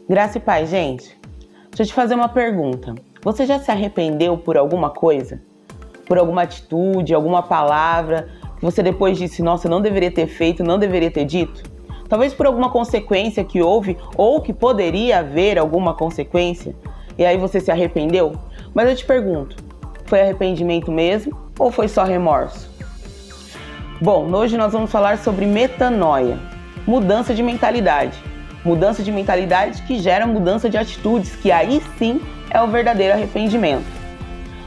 Graça e paz, gente. Deixa eu te fazer uma pergunta. Você já se arrependeu por alguma coisa? Por alguma atitude, alguma palavra que você depois disse, nossa, não deveria ter feito, não deveria ter dito? Talvez por alguma consequência que houve ou que poderia haver alguma consequência e aí você se arrependeu? Mas eu te pergunto, foi arrependimento mesmo ou foi só remorso? Bom, hoje nós vamos falar sobre metanoia, mudança de mentalidade. Mudança de mentalidade que gera mudança de atitudes, que aí sim é o verdadeiro arrependimento.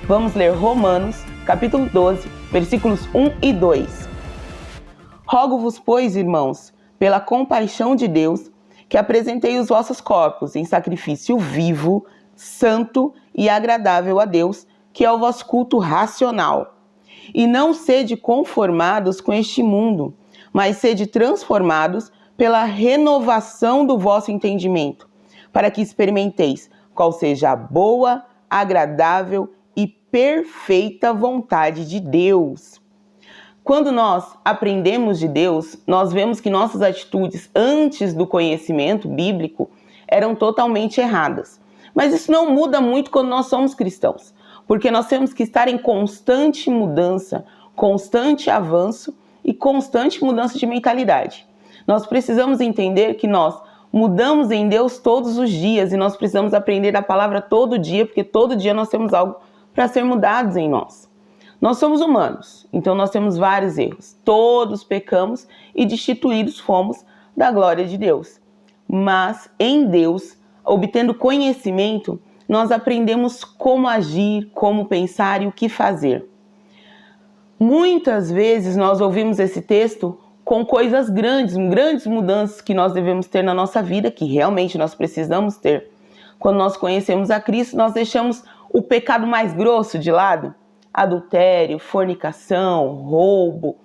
Vamos ler Romanos, capítulo 12, versículos 1 e 2. Rogo-vos, pois, irmãos, pela compaixão de Deus, que apresentei os vossos corpos em sacrifício vivo, santo e agradável a Deus, que é o vosso culto racional. E não sede conformados com este mundo, mas sede transformados pela renovação do vosso entendimento, para que experimenteis qual seja a boa, agradável e perfeita vontade de Deus. Quando nós aprendemos de Deus, nós vemos que nossas atitudes antes do conhecimento bíblico eram totalmente erradas. Mas isso não muda muito quando nós somos cristãos, porque nós temos que estar em constante mudança, constante avanço e constante mudança de mentalidade. Nós precisamos entender que nós mudamos em Deus todos os dias e nós precisamos aprender a palavra todo dia, porque todo dia nós temos algo para ser mudados em nós. Nós somos humanos, então nós temos vários erros. Todos pecamos e destituídos fomos da glória de Deus. Mas em Deus, obtendo conhecimento, nós aprendemos como agir, como pensar e o que fazer. Muitas vezes nós ouvimos esse texto com coisas grandes mudanças que nós devemos ter na nossa vida, que realmente nós precisamos ter. Quando nós conhecemos a Cristo, nós deixamos o pecado mais grosso de lado. Adultério, fornicação, roubo,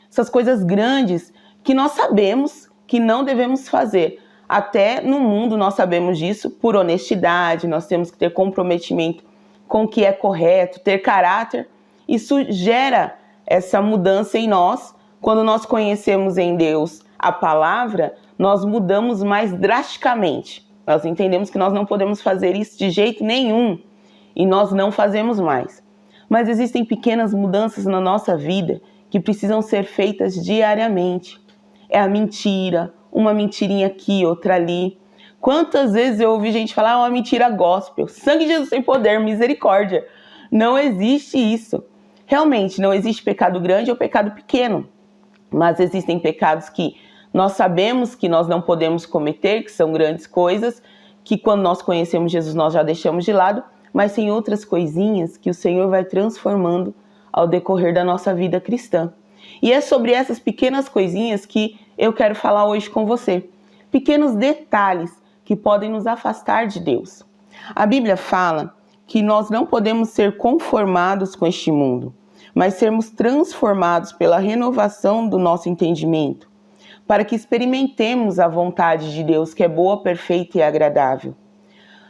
essas coisas grandes que nós sabemos que não devemos fazer. Até no mundo nós sabemos disso por honestidade, nós temos que ter comprometimento com o que é correto, ter caráter. Isso gera essa mudança em nós. Quando nós conhecemos em Deus a palavra, nós mudamos mais drasticamente. Nós entendemos que nós não podemos fazer isso de jeito nenhum e nós não fazemos mais. Mas existem pequenas mudanças na nossa vida que precisam ser feitas diariamente. É a mentira, uma mentirinha aqui, outra ali. Quantas vezes eu ouvi gente falar uma mentira gospel? Sangue de Jesus tem poder, misericórdia. Não existe isso. Realmente, não existe pecado grande ou pecado pequeno. Mas existem pecados que nós sabemos que nós não podemos cometer, que são grandes coisas, que quando nós conhecemos Jesus nós já deixamos de lado, mas tem outras coisinhas que o Senhor vai transformando ao decorrer da nossa vida cristã. E é sobre essas pequenas coisinhas que eu quero falar hoje com você. Pequenos detalhes que podem nos afastar de Deus. A Bíblia fala que nós não podemos ser conformados com este mundo, mas sermos transformados pela renovação do nosso entendimento, para que experimentemos a vontade de Deus, que é boa, perfeita e agradável.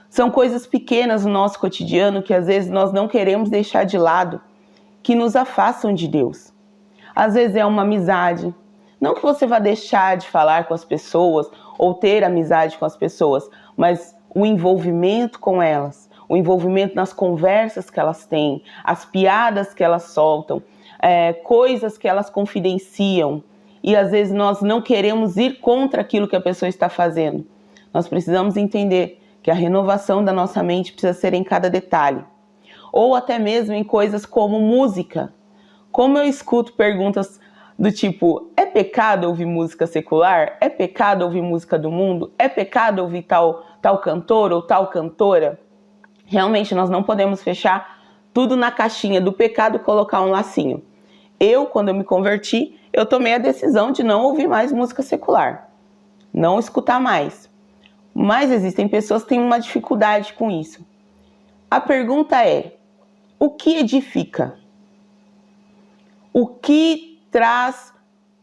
São coisas pequenas no nosso cotidiano que às vezes nós não queremos deixar de lado, que nos afastam de Deus. Às vezes é uma amizade. Não que você vá deixar de falar com as pessoas ou ter amizade com as pessoas, mas o envolvimento com elas, o envolvimento nas conversas que elas têm, as piadas que elas soltam, coisas que elas confidenciam. E às vezes nós não queremos ir contra aquilo que a pessoa está fazendo. Nós precisamos entender que a renovação da nossa mente precisa ser em cada detalhe. Ou até mesmo em coisas como música. Como eu escuto perguntas do tipo, é pecado ouvir música secular? É pecado ouvir música do mundo? É pecado ouvir tal cantor ou tal cantora? Realmente nós não podemos fechar tudo na caixinha do pecado e colocar um lacinho. Quando eu me converti, eu tomei a decisão de não ouvir mais música secular. Não escutar mais. Mas existem pessoas que têm uma dificuldade com isso. A pergunta é, o que edifica? O que traz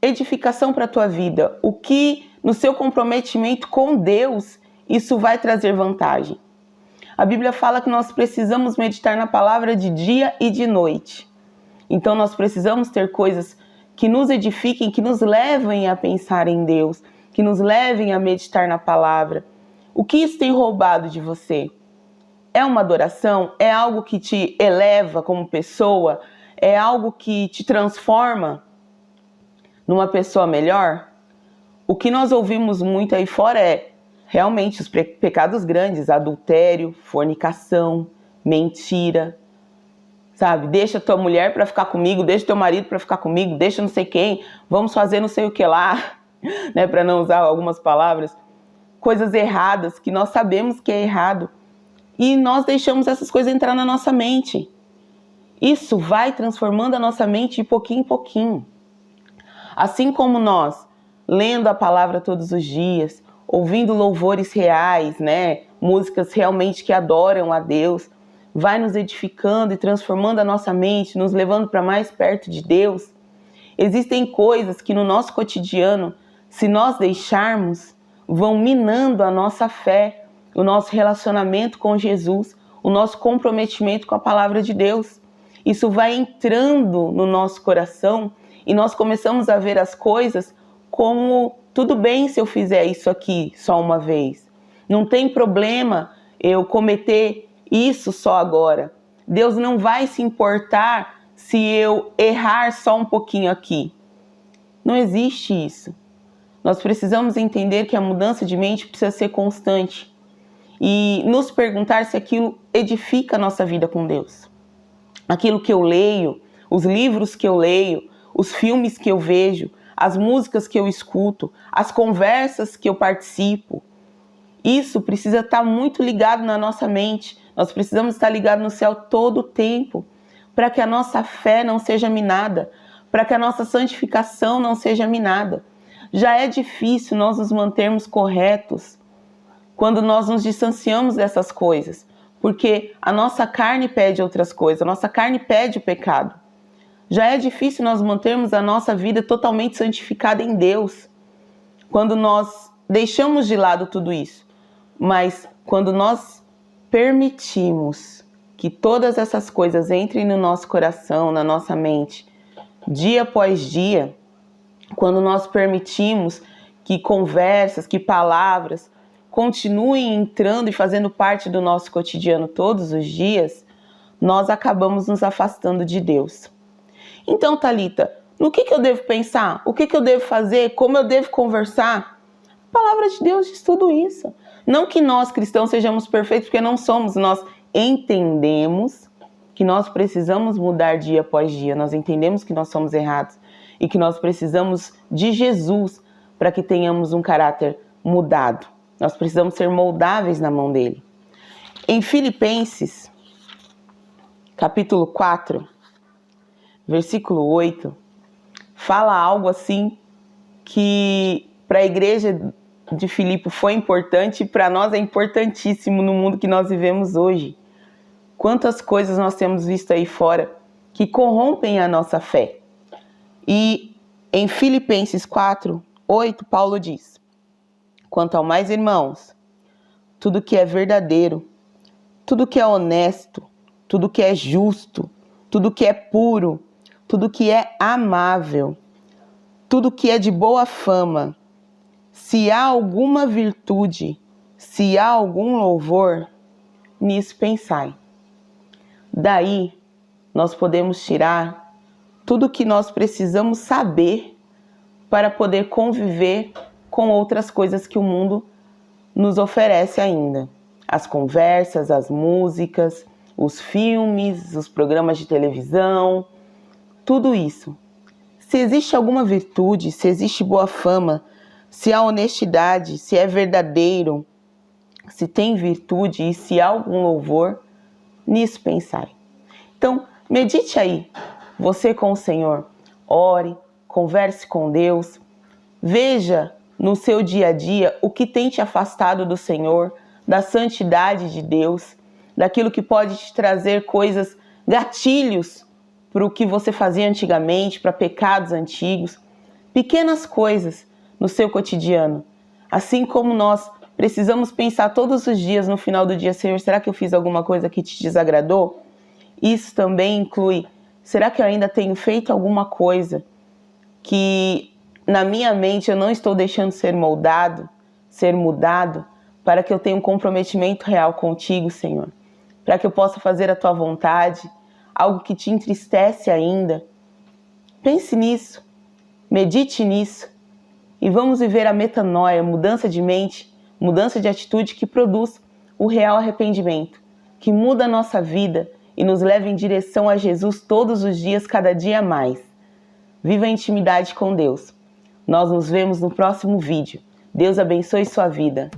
edificação para a tua vida? O que, no seu comprometimento com Deus, isso vai trazer vantagem? A Bíblia fala que nós precisamos meditar na palavra de dia e de noite. Então nós precisamos ter coisas que nos edifiquem, que nos levem a pensar em Deus, que nos levem a meditar na palavra. O que isso tem roubado de você? É uma adoração? É algo que te eleva como pessoa? É algo que te transforma numa pessoa melhor? O que nós ouvimos muito aí fora é realmente os pecados grandes, adultério, fornicação, mentira, sabe? Deixa tua mulher para ficar comigo, deixa teu marido para ficar comigo, deixa não sei quem, vamos fazer não sei o que lá, né? Para não usar algumas palavras, coisas erradas que nós sabemos que é errado e nós deixamos essas coisas entrar na nossa mente. Isso vai transformando a nossa mente de pouquinho em pouquinho. Assim como nós, lendo a palavra todos os dias, ouvindo louvores reais, né? Músicas realmente que adoram a Deus, vai nos edificando e transformando a nossa mente, nos levando para mais perto de Deus. Existem coisas que no nosso cotidiano, se nós deixarmos, vão minando a nossa fé, o nosso relacionamento com Jesus, o nosso comprometimento com a palavra de Deus. Isso vai entrando no nosso coração e nós começamos a ver as coisas como tudo bem se eu fizer isso aqui só uma vez. Não tem problema eu cometer isso só agora. Deus não vai se importar se eu errar só um pouquinho aqui. Não existe isso. Nós precisamos entender que a mudança de mente precisa ser constante e nos perguntar se aquilo edifica a nossa vida com Deus. Aquilo que eu leio, os livros que eu leio, os filmes que eu vejo, as músicas que eu escuto, as conversas que eu participo, isso precisa estar muito ligado na nossa mente. Nós precisamos estar ligados no céu todo o tempo, para que a nossa fé não seja minada, para que a nossa santificação não seja minada. Já é difícil nós nos mantermos corretos quando nós nos distanciamos dessas coisas, porque a nossa carne pede outras coisas, a nossa carne pede o pecado. Já é difícil nós mantermos a nossa vida totalmente santificada em Deus, quando nós deixamos de lado tudo isso. Mas quando nós permitimos que todas essas coisas entrem no nosso coração, na nossa mente, dia após dia, quando nós permitimos que conversas, que palavras continuem entrando e fazendo parte do nosso cotidiano todos os dias, nós acabamos nos afastando de Deus. Então, Thalita, no que eu devo pensar? O que eu devo fazer? Como eu devo conversar? A palavra de Deus diz tudo isso. Não que nós cristãos sejamos perfeitos, porque não somos. Nós entendemos que nós precisamos mudar dia após dia. Nós entendemos que nós somos errados e que nós precisamos de Jesus para que tenhamos um caráter mudado. Nós precisamos ser moldáveis na mão dele. Em Filipenses, capítulo 4, versículo 8, fala algo assim que para a igreja de Filipe foi importante e para nós é importantíssimo no mundo que nós vivemos hoje. Quantas coisas nós temos visto aí fora que corrompem a nossa fé. E em Filipenses 4, 8, Paulo diz: quanto ao mais, irmãos, tudo que é verdadeiro, tudo que é honesto, tudo que é justo, tudo que é puro, tudo que é amável, tudo que é de boa fama, se há alguma virtude, se há algum louvor, nisso pensai. Daí nós podemos tirar tudo que nós precisamos saber para poder conviver com outras coisas que o mundo nos oferece ainda. As conversas, as músicas, os filmes, os programas de televisão, tudo isso. Se existe alguma virtude, se existe boa fama, se há honestidade, se é verdadeiro, se tem virtude e se há algum louvor, nisso pensai. Então, medite aí, você com o Senhor, ore, converse com Deus, veja no seu dia a dia o que tem te afastado do Senhor, da santidade de Deus, daquilo que pode te trazer coisas, gatilhos para o que você fazia antigamente, para pecados antigos, pequenas coisas no seu cotidiano. Assim como nós precisamos pensar todos os dias no final do dia: Senhor, será que eu fiz alguma coisa que te desagradou? Isso também inclui: será que eu ainda tenho feito alguma coisa que na minha mente eu não estou deixando ser moldado, ser mudado, para que eu tenha um comprometimento real contigo, Senhor, para que eu possa fazer a tua vontade, algo que te entristece ainda. Pense nisso, medite nisso e vamos viver a metanoia, mudança de mente, mudança de atitude que produz o real arrependimento, que muda a nossa vida e nos leva em direção a Jesus todos os dias, cada dia mais. Viva a intimidade com Deus. Nós nos vemos no próximo vídeo. Deus abençoe sua vida.